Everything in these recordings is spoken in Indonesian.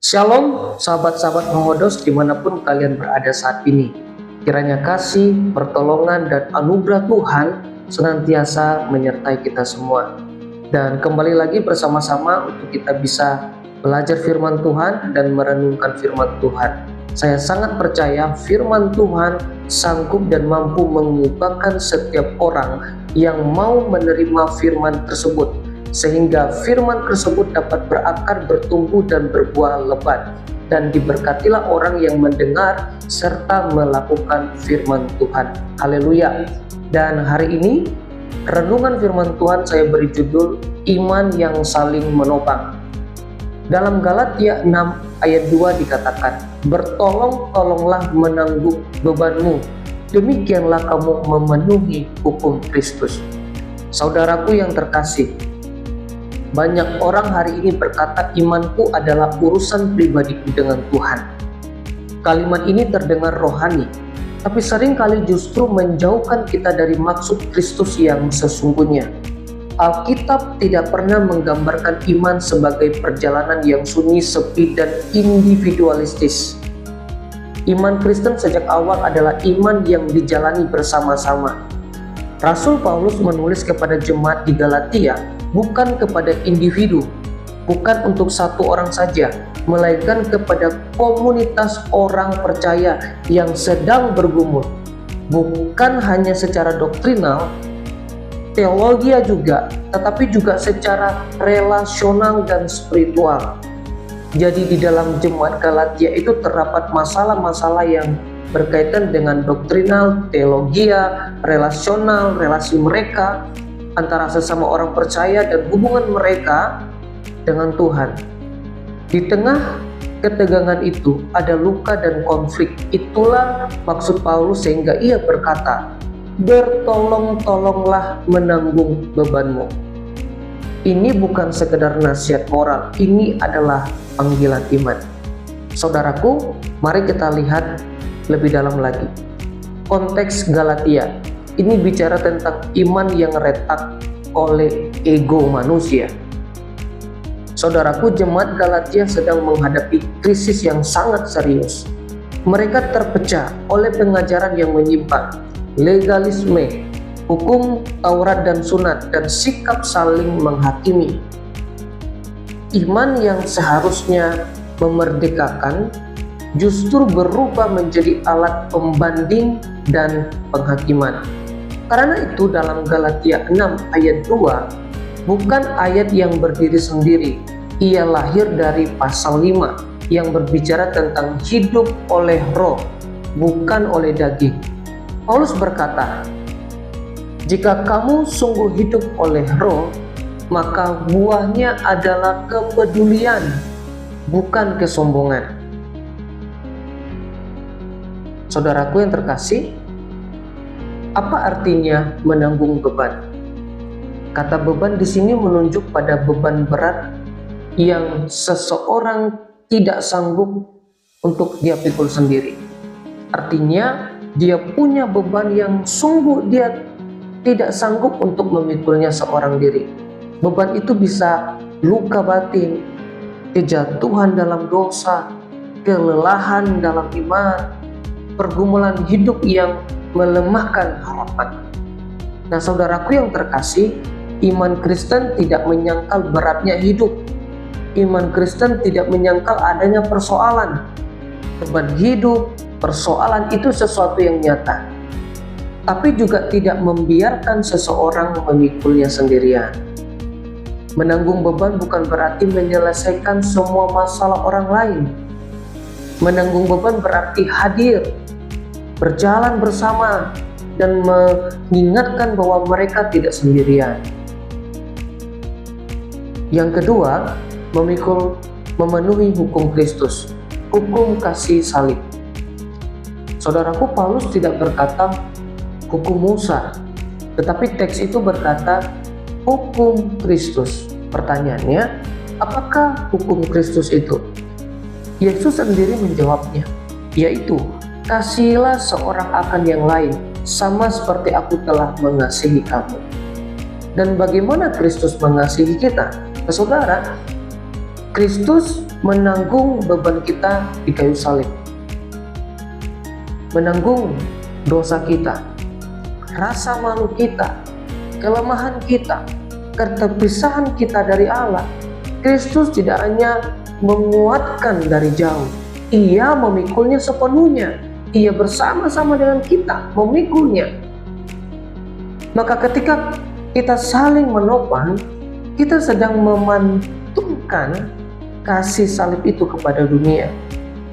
Shalom, sahabat-sahabat Hodos dimanapun kalian berada saat ini. Kiranya kasih, pertolongan, dan anugerah Tuhan senantiasa menyertai kita semua. Dan kembali lagi bersama-sama untuk kita bisa belajar firman Tuhan dan merenungkan firman Tuhan. Saya sangat percaya firman Tuhan sanggup dan mampu mengubahkan setiap orang yang mau menerima firman tersebut, sehingga firman tersebut dapat berakar, bertumbuh, dan berbuah lebat. Dan diberkatilah orang yang mendengar serta melakukan firman Tuhan. Haleluya. Dan hari ini renungan firman Tuhan saya beri judul Iman yang Saling Menopang. Dalam Galatia 6 ayat 2 dikatakan, bertolong-tolonglah menanggung bebanmu, demikianlah kamu memenuhi hukum Kristus. Saudaraku yang terkasih, banyak orang hari ini berkata imanku adalah urusan pribadiku dengan Tuhan. Kalimat ini terdengar rohani, tapi seringkali justru menjauhkan kita dari maksud Kristus yang sesungguhnya. Alkitab tidak pernah menggambarkan iman sebagai perjalanan yang sunyi, sepi, dan individualistis. Iman Kristen sejak awal adalah iman yang dijalani bersama-sama. Rasul Paulus menulis kepada jemaat di Galatia bukan kepada individu, bukan untuk satu orang saja, melainkan kepada komunitas orang percaya yang sedang bergumul. Bukan hanya secara doktrinal, teologi juga, tetapi juga secara relasional dan spiritual. Jadi di dalam jemaat Galatia itu terdapat masalah-masalah yang berkaitan dengan doktrinal, teologia, relasional, relasi mereka antara sesama orang percaya dan hubungan mereka dengan Tuhan. Di tengah ketegangan itu ada luka dan konflik. Itulah maksud Paulus sehingga ia berkata, bertolong-tolonglah menanggung bebanmu. Ini bukan sekedar nasihat moral, ini adalah panggilan iman. Saudaraku, mari kita lihat lebih dalam lagi. Konteks Galatia ini bicara tentang iman yang retak oleh ego manusia. Saudaraku, jemaat Galatia sedang menghadapi krisis yang sangat serius. Mereka terpecah oleh pengajaran yang menyimpang, legalisme, hukum Taurat dan Sunat, dan sikap saling menghakimi. Iman yang seharusnya memerdekakan justru berubah menjadi alat pembanding dan penghakiman. Karena itu dalam Galatia 6 ayat 2 bukan ayat yang berdiri sendiri. Ia lahir dari pasal 5 yang berbicara tentang hidup oleh roh, bukan oleh daging. Paulus berkata, jika kamu sungguh hidup oleh roh, maka buahnya adalah kepedulian, bukan kesombongan. Saudaraku yang terkasih, apa artinya menanggung beban? Kata beban di sini menunjuk pada beban berat yang seseorang tidak sanggup untuk dia pikul sendiri. Artinya dia punya beban yang sungguh dia tidak sanggup untuk memikulnya seorang diri. Beban itu bisa luka batin, kejatuhan dalam dosa, kelelahan dalam iman, pergumulan hidup yang melemahkan harapan. Nah, saudaraku yang terkasih, iman Kristen tidak menyangkal beratnya hidup. Iman Kristen tidak menyangkal adanya persoalan. Beban hidup, persoalan itu sesuatu yang nyata. Tapi juga tidak membiarkan seseorang memikulnya sendirian. Menanggung beban bukan berarti menyelesaikan semua masalah orang lain. Menanggung beban berarti hadir, berjalan bersama, dan mengingatkan bahwa mereka tidak sendirian. Yang kedua, memenuhi hukum Kristus, hukum kasih salib. Saudaraku, Paulus tidak berkata hukum Musa, tetapi teks itu berkata hukum Kristus. Pertanyaannya, apakah hukum Kristus itu? Yesus sendiri menjawabnya, yaitu kasihilah seorang akan yang lain, sama seperti aku telah mengasihi kamu. Dan bagaimana Kristus mengasihi kita? Saudara, Kristus menanggung beban kita di kayu salib, menanggung dosa kita, rasa malu kita, kelemahan kita, keterpisahan kita dari Allah. Kristus tidak hanya menguatkan dari jauh, Ia memikulnya sepenuhnya. Ia bersama-sama dengan kita memikulnya. Maka ketika kita saling menopang, kita sedang memantulkan kasih salib itu kepada dunia.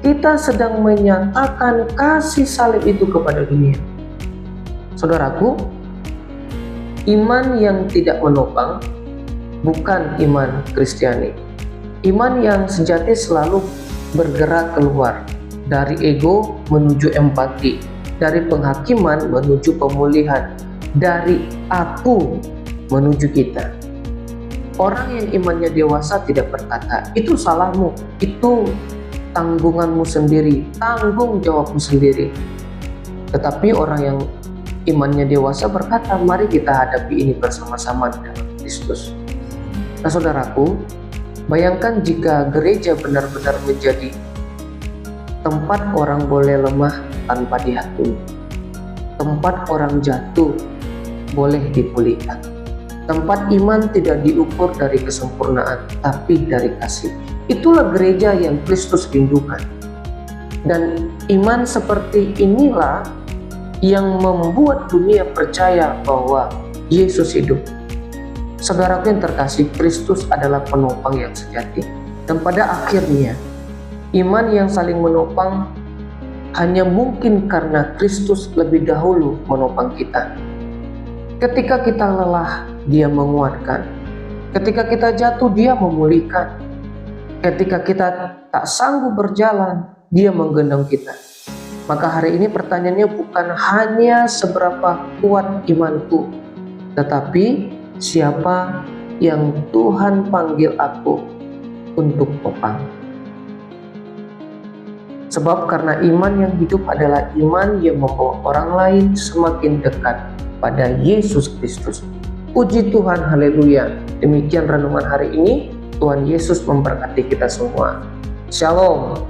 Kita sedang menyatakan kasih salib itu kepada dunia. Saudaraku, iman yang tidak menopang bukan iman Kristiani. Iman yang sejati selalu bergerak keluar dari ego menuju empati, dari penghakiman menuju pemulihan, dari aku menuju kita. Orang yang imannya dewasa tidak berkata, itu salahmu, itu tanggunganmu sendiri, tanggung jawabmu sendiri. Tetapi orang yang imannya dewasa berkata, mari kita hadapi ini bersama-sama dalam Kristus. Nah saudaraku, bayangkan jika gereja benar-benar menjadi tempat orang boleh lemah tanpa dihakimi, tempat orang jatuh boleh dipulihkan, tempat iman tidak diukur dari kesempurnaan tapi dari kasih. Itulah gereja yang Kristus rindukan. Dan iman seperti inilah yang membuat dunia percaya bahwa Yesus hidup. Saudaraku yang terkasih, Kristus adalah penopang yang sejati. Dan pada akhirnya, iman yang saling menopang hanya mungkin karena Kristus lebih dahulu menopang kita. Ketika kita lelah, Dia menguatkan. Ketika kita jatuh, Dia memulihkan. Ketika kita tak sanggup berjalan, Dia menggendong kita. Maka hari ini pertanyaannya bukan hanya seberapa kuat imanku, tetapi siapa yang Tuhan panggil aku untuk topang. Sebab karena iman yang hidup adalah iman yang membawa orang lain semakin dekat pada Yesus Kristus. Puji Tuhan, haleluya. Demikian renungan hari ini. Tuhan Yesus memberkati kita semua. Shalom.